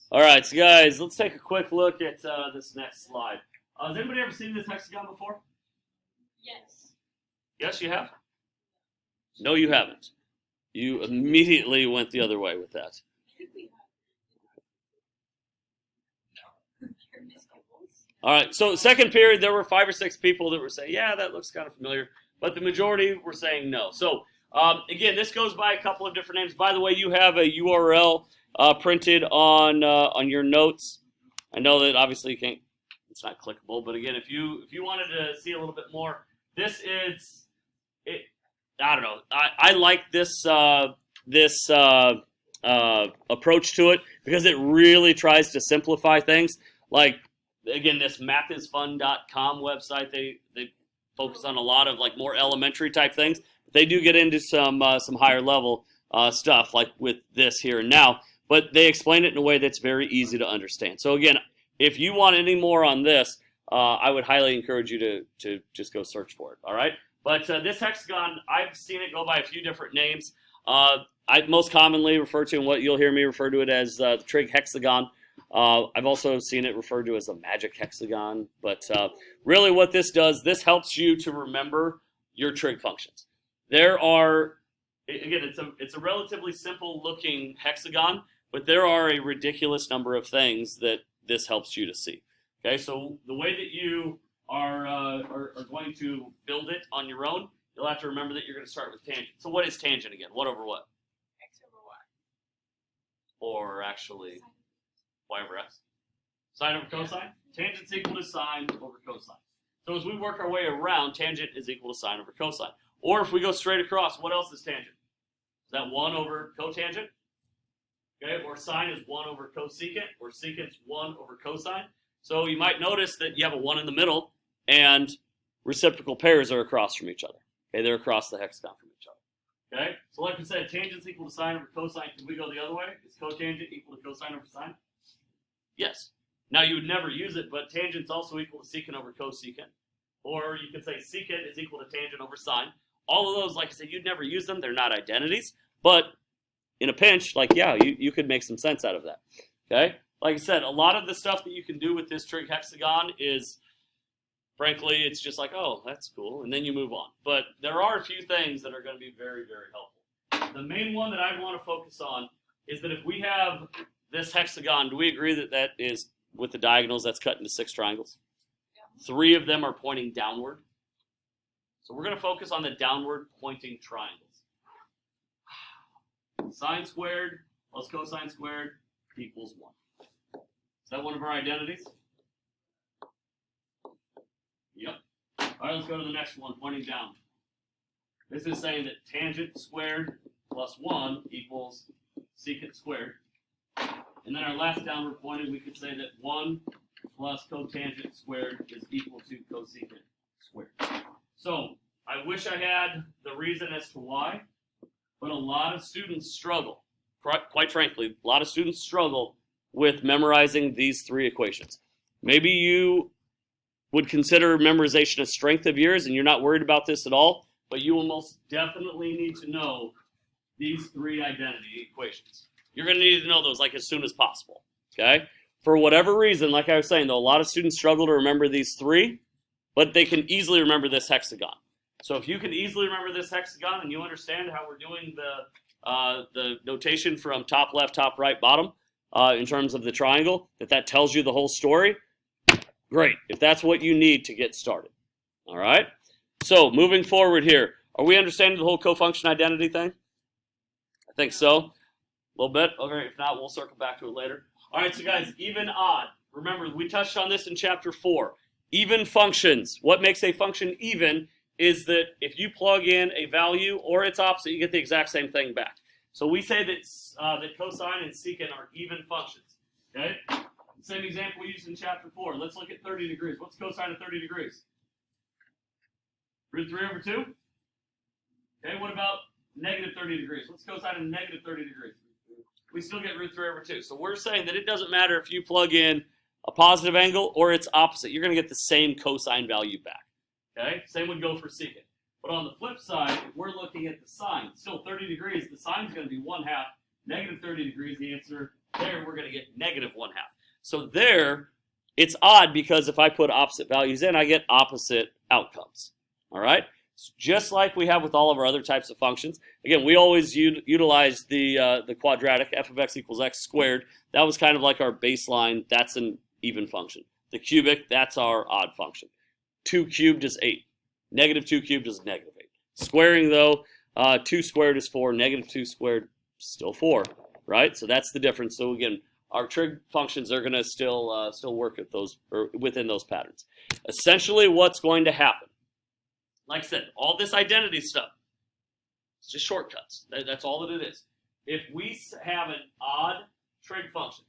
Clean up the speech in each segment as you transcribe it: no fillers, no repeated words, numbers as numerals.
All right, so guys, let's take a quick look at this next slide. Has anybody ever seen this hexagon before? Yes. Yes, you have? No, you haven't. You immediately went the other way with that. All right, so second period, there were 5 or 6 people that were saying, yeah, that looks kind of familiar, but the majority were saying no. So again, this goes by a couple of different names. By the way, you have a URL printed on your notes. I know that obviously you can't, it's not clickable, but again, if you wanted to see a little bit more, this is it. I don't know. I like this approach to it because it really tries to simplify things. Like again, this mathisfun.com website, they focus on a lot of like more elementary type things. They do get into some higher level stuff like with this here and now, but they explain it in a way that's very easy to understand. So again, if you want any more on this, I would highly encourage you to just go search for it. All right. But this hexagon, I've seen it go by a few different names. I most commonly refer to, and what you'll hear me refer to it as the trig hexagon. I've also seen it referred to as a magic hexagon. But really what this does, this helps you to remember your trig functions. There are, again, it's a relatively simple looking hexagon, but there are a ridiculous number of things that this helps you to see. Okay, so the way that you are going to build it on your own, you'll have to remember that you're going to start with tangent. So what is tangent again? What over what? X over y. Or actually, y over x. Sine over cosine? Tangent's equal to sine over cosine. So as we work our way around, tangent is equal to sine over cosine. Or if we go straight across, what else is tangent? Is that 1 over cotangent? Okay, or sine is 1 over cosecant, or secant's 1 over cosine. So you might notice that you have a 1 in the middle, and reciprocal pairs are across from each other. Okay, they're across the hexagon from each other. Okay, so like we said, tangent's equal to sine over cosine. Can we go the other way? Is cotangent equal to cosine over sine? Yes. Now you would never use it, but tangent's also equal to secant over cosecant. Or you could say secant is equal to tangent over sine. All of those, like I said, you'd never use them. They're not identities. But in a pinch, like, yeah, you could make some sense out of that. Okay? Like I said, a lot of the stuff that you can do with this trig hexagon is, frankly, it's just like, oh, that's cool, and then you move on. But there are a few things that are going to be very, very helpful. The main one that I want to focus on is that if we have this hexagon, do we agree that that is, with the diagonals, that's cut into 6 triangles? Yeah. 3 of them are pointing downward. So we're going to focus on the downward pointing triangles. Sine squared plus cosine squared equals 1. Is that one of our identities? Yep. All right, let's go to the next one, pointing down. This is saying that tangent squared plus 1 equals secant squared. And then our last downward pointing, we could say that 1 plus cotangent squared is equal to cosecant squared. So I wish I had the reason as to why, but a lot of students struggle. Quite frankly, a lot of students struggle with memorizing these 3 equations. Maybe you would consider memorization a strength of yours and you're not worried about this at all, but you will most definitely need to know these 3 identity equations. You're going to need to know those like as soon as possible, okay? For whatever reason, like I was saying, though, a lot of students struggle to remember these 3, but they can easily remember this hexagon. So if you can easily remember this hexagon and you understand how we're doing the notation from top left, top right, bottom in terms of the triangle, that tells you the whole story, great. If that's what you need to get started. All right? So moving forward here, are we understanding the whole cofunction identity thing? I think so. A little bit. Okay, if not, we'll circle back to it later. All right, so guys, even, odd. Remember, we touched on this in chapter 4. Even functions. What makes a function even is that if you plug in a value or its opposite, you get the exact same thing back. So we say that, that cosine and secant are even functions. Okay? Same example we used in chapter 4. Let's look at 30 degrees. What's cosine of 30 degrees? Root 3 over 2? Okay, what about negative 30 degrees? What's cosine of negative 30 degrees? We still get root 3 over 2. So we're saying that it doesn't matter if you plug in a positive angle or its opposite. You're going to get the same cosine value back. Okay? Same would go for secant. But on the flip side, if we're looking at the sine, still 30 degrees, the sine is going to be 1/2. Negative 30 degrees, the answer There, we're going to get negative 1/2. So there, it's odd because if I put opposite values in, I get opposite outcomes. All right? Just like we have with all of our other types of functions. Again, we always utilize the quadratic, f of x equals x squared. That was kind of like our baseline. That's an even function. The cubic, that's our odd function. 2 cubed is 8. Negative 2 cubed is negative 8. Squaring, though, 2 squared is 4. Negative 2 squared, still 4. Right? So that's the difference. So again, our trig functions are going to still work at those or within those patterns. Essentially, what's going to happen? Like I said, all this identity stuff, it's just shortcuts. That's all that it is. If we have an odd trig function,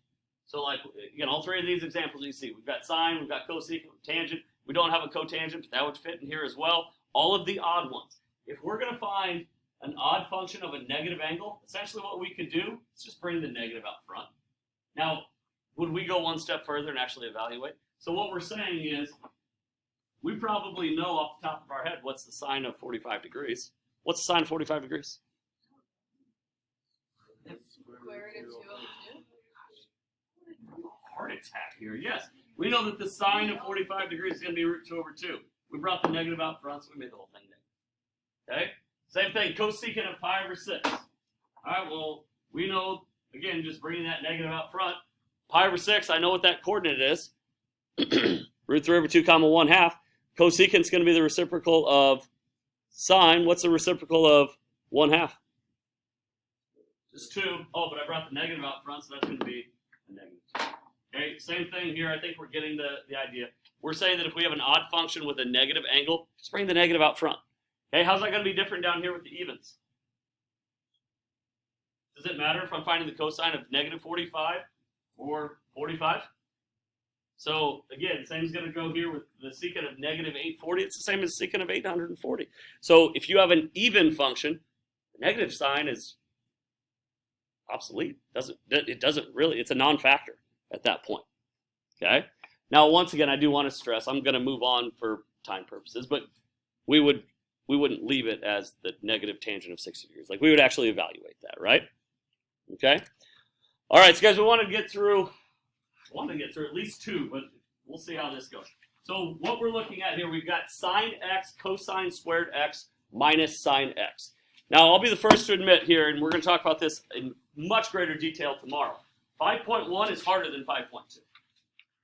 so like, again, all three of these examples you see, we've got sine, we've got cosecant, tangent. We don't have a cotangent, but that would fit in here as well. All of the odd ones. If we're going to find an odd function of a negative angle, essentially what we could do is just bring the negative out front. Now, would we go one step further and actually evaluate? So what we're saying is, we probably know off the top of our head what's the sine of 45 degrees. What's the sine of 45 degrees? Square root of 2 over 2. Heart attack here. Yes, we know that the sine of 45 degrees is going to be root 2 over 2. We brought the negative out front, so we made the whole thing negative. Okay? Same thing, cosecant of pi over 6. All right, well, we know, again, just bringing that negative out front, pi over 6, I know what that coordinate is. Root 3 over 2 comma 1/2. Cosecant is going to be the reciprocal of sine. What's the reciprocal of 1/2? Just 2. Oh, but I brought the negative out front, so that's going to be a negative 2. Okay, same thing here. I think we're getting the idea. We're saying that if we have an odd function with a negative angle, just bring the negative out front. Okay, how's that going to be different down here with the evens? Does it matter if I'm finding the cosine of negative 45 or 45? So again, same is going to go here with the secant of negative 840. It's the same as secant of 840. So if you have an even function, the negative sign is obsolete. It doesn't really, it's a non-factor at that point. Okay? Now, once again, I do want to stress, I'm going to move on for time purposes, but we wouldn't leave it as the negative tangent of 60 degrees. Like, we would actually evaluate that, right? Okay? All right, so guys, we want to get through at least 2, but we'll see how this goes. So what we're looking at here, we've got sine x cosine squared x minus sine x. Now, I'll be the first to admit here, and we're going to talk about this in much greater detail tomorrow. 5.1 is harder than 5.2.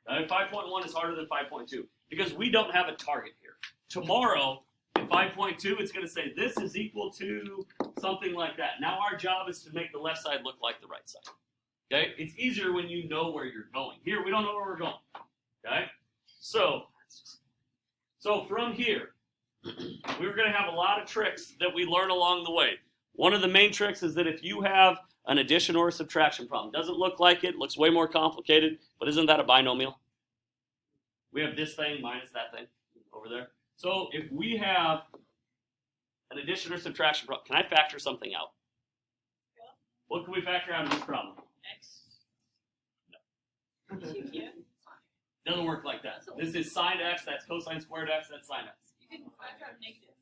5.1 is harder than 5.2 because we don't have a target here. Tomorrow, in 5.2, it's going to say this is equal to something like that. Now our job is to make the left side look like the right side. Okay? It's easier when you know where you're going. Here, we don't know where we're going. Okay? So from here, we're going to have a lot of tricks that we learn along the way. One of the main tricks is that if you have an addition or a subtraction problem, doesn't look like it, looks way more complicated, but isn't that a binomial? We have this thing minus that thing over there. So if we have an addition or subtraction problem, can I factor something out? Yeah. What can we factor out in this problem? X. No. You can. Doesn't work like that. This is sine x, that's cosine squared x, that's sine x. You can factor out negative.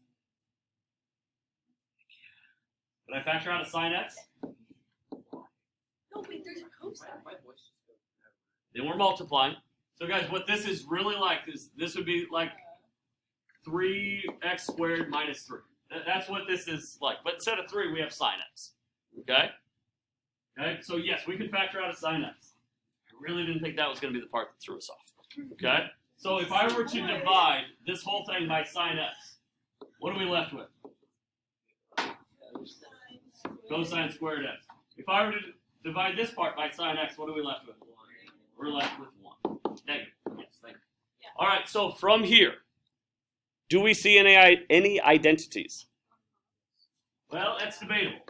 Can I factor out a sine x? No, wait, there's a cosine. Then we're multiplying. So guys, what this is really like is this would be like 3x squared minus 3. That's what this is like. But instead of 3, we have sine x. Okay? Okay, so yes, we can factor out a sine x. I really didn't think that was going to be the part that threw us off. Okay? So if I were to divide this whole thing by sine x, what are we left with? Cosine squared x. If I were to divide this part by sine x, what are we left with? We're left with 1. Negative. Yes, thank you. Yeah. All right, so from here, do we see any identities? Well, that's debatable.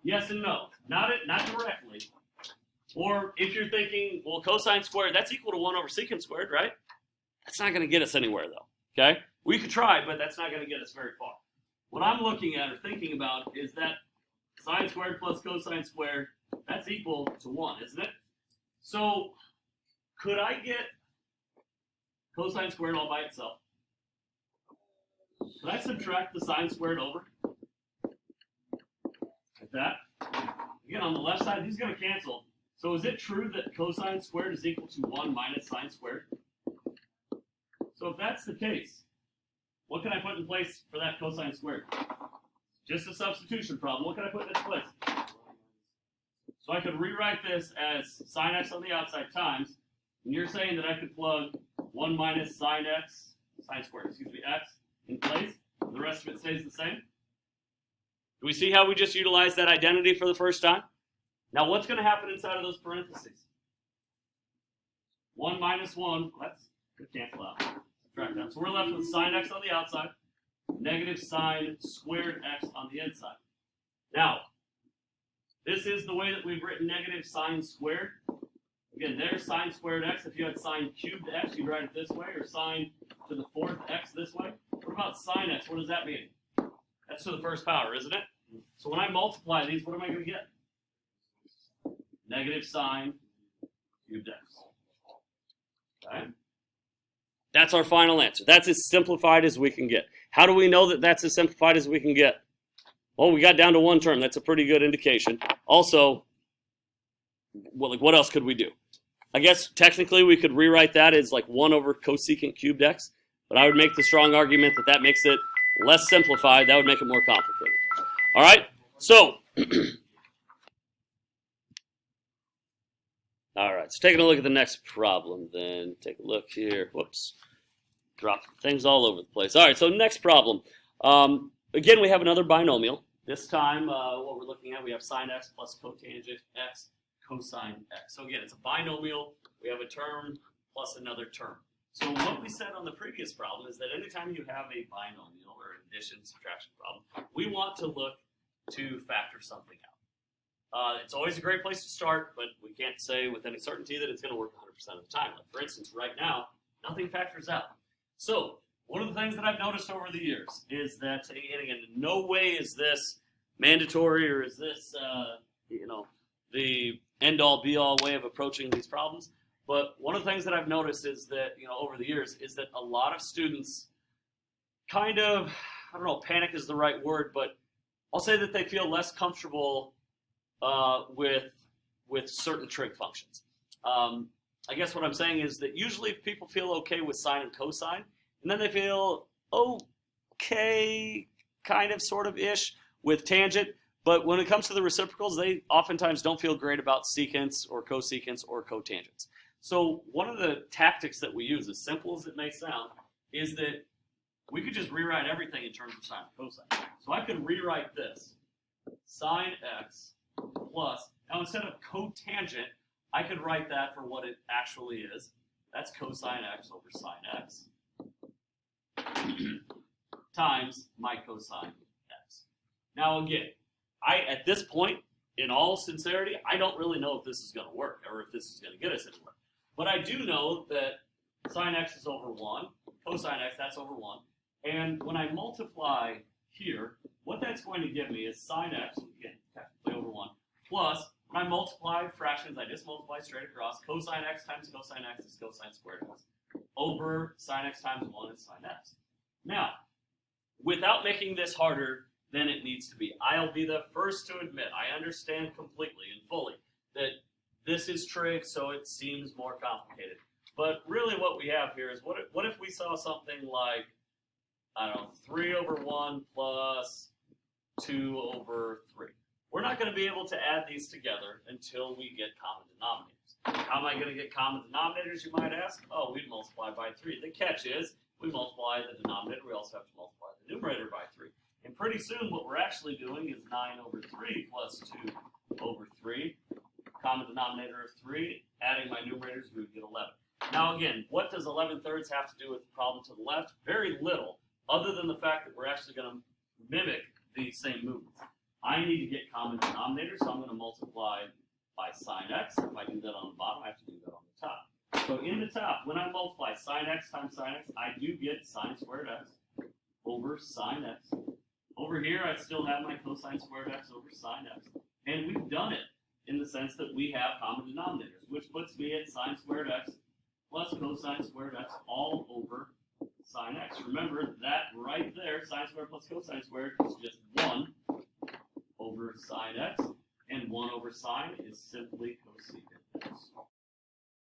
Yes and no. Not directly. Or if you're thinking, well, cosine squared, that's equal to 1 over secant squared, right? That's not going to get us anywhere, though. Okay? We could try, but that's not going to get us very far. What I'm looking at or thinking about is that sine squared plus cosine squared, that's equal to 1, isn't it? So, could I get cosine squared all by itself? Could I subtract the sine squared over? Like that? Again, on the left side, these are going to cancel. So is it true that cosine squared is equal to 1 minus sine squared? So if that's the case, what can I put in place for that cosine squared? Just a substitution problem. What can I put in its place? So I could rewrite this as sine x on the outside times, and you're saying that I could plug 1 minus sine squared, x in place, and the rest of it stays the same? Do we see how we just utilized that identity for the first time? Now what's going to happen inside of those parentheses? 1 minus 1, that's good, cancel out. Subtract that. So we're left with sine x on the outside, negative sine squared x on the inside. Now, this is the way that we've written negative sine squared. Again, there's sine squared x. If you had sine cubed x, you'd write it this way, or sine to the fourth x this way. What about sine x? What does that mean? That's to the first power, isn't it? So when I multiply these, what am I going to get? Negative sine cubed x. Okay? That's our final answer. That's as simplified as we can get. How do we know that that's as simplified as we can get? Well, we got down to one term. That's a pretty good indication. Also, well, like what else could we do? I guess technically we could rewrite that as like 1 over cosecant cubed x, but I would make the strong argument that that makes it less simplified. That would make it more complicated. All right? So, all right, so taking a look at the next problem then. Take a look here. Whoops. Dropped things all over the place. All right, so next problem. Again, we have another binomial. This time, what we're looking at, we have sine x plus cotangent x cosine x. So again, it's a binomial. We have a term plus another term. So what we said on the previous problem is that anytime you have a binomial or addition subtraction problem, we want to look to factor something out. It's always a great place to start, but we can't say with any certainty that it's going to work 100% of the time. Like for instance, right now, nothing factors out. So one of the things that I've noticed over the years is that, and again, in no way is this mandatory or is this, the end-all, be-all way of approaching these problems. But one of the things that I've noticed is that, over the years, is that a lot of students kind of, I don't know, panic is the right word, but I'll say that they feel less comfortable with certain trig functions. I guess what I'm saying is that usually people feel okay with sine and cosine, and then they feel okay, kind of, sort of ish with tangent. But when it comes to the reciprocals, they oftentimes don't feel great about secants or cosecants or cotangents. So one of the tactics that we use, as simple as it may sound, is that we could just rewrite everything in terms of sine and cosine. So I could rewrite this, sine x plus, now instead of cotangent, I could write that for what it actually is. That's cosine x over sine x times my cosine x. Now again, at this point, in all sincerity, I don't really know if this is going to work or if this is going to get us anywhere. But I do know that sine x is over 1, cosine x, that's over 1. And when I multiply here, what that's going to give me is sine x, again, technically over 1, plus, when I multiply fractions, I just multiply straight across. Cosine x times cosine x is cosine squared x over sine x times 1 is sine x. Now, without making this harder than it needs to be, I'll be the first to admit, I understand completely and fully that this is trig, so it seems more complicated. But really what we have here is, what if we saw something like, I don't know, 3 over 1 plus 2 over 3. We're not going to be able to add these together until we get common denominators. How am I going to get common denominators, you might ask? Oh, we'd multiply by 3. The catch is, we multiply the denominator, we also have to multiply the numerator by 3. And pretty soon what we're actually doing is 9 over 3 plus 2 over 3. Common denominator of 3, adding my numerators, we would get 11. Now again, what does 11 thirds have to do with the problem to the left? Very little, other than the fact that we're actually going to mimic the same movements. I need to get common denominators, so I'm going to multiply by sine x. If I do that on the bottom, I have to do that on the top. So in the top, when I multiply sine x times sine x, I do get sine squared x over sine x. Over here, I still have my cosine squared x over sine x. And we've done it in the sense that we have common denominators, which puts me at sine squared x plus cosine squared x all over sine x. Remember that right there, sine squared plus cosine squared is just 1 over sine x, and 1 over sine is simply cosecant Yes.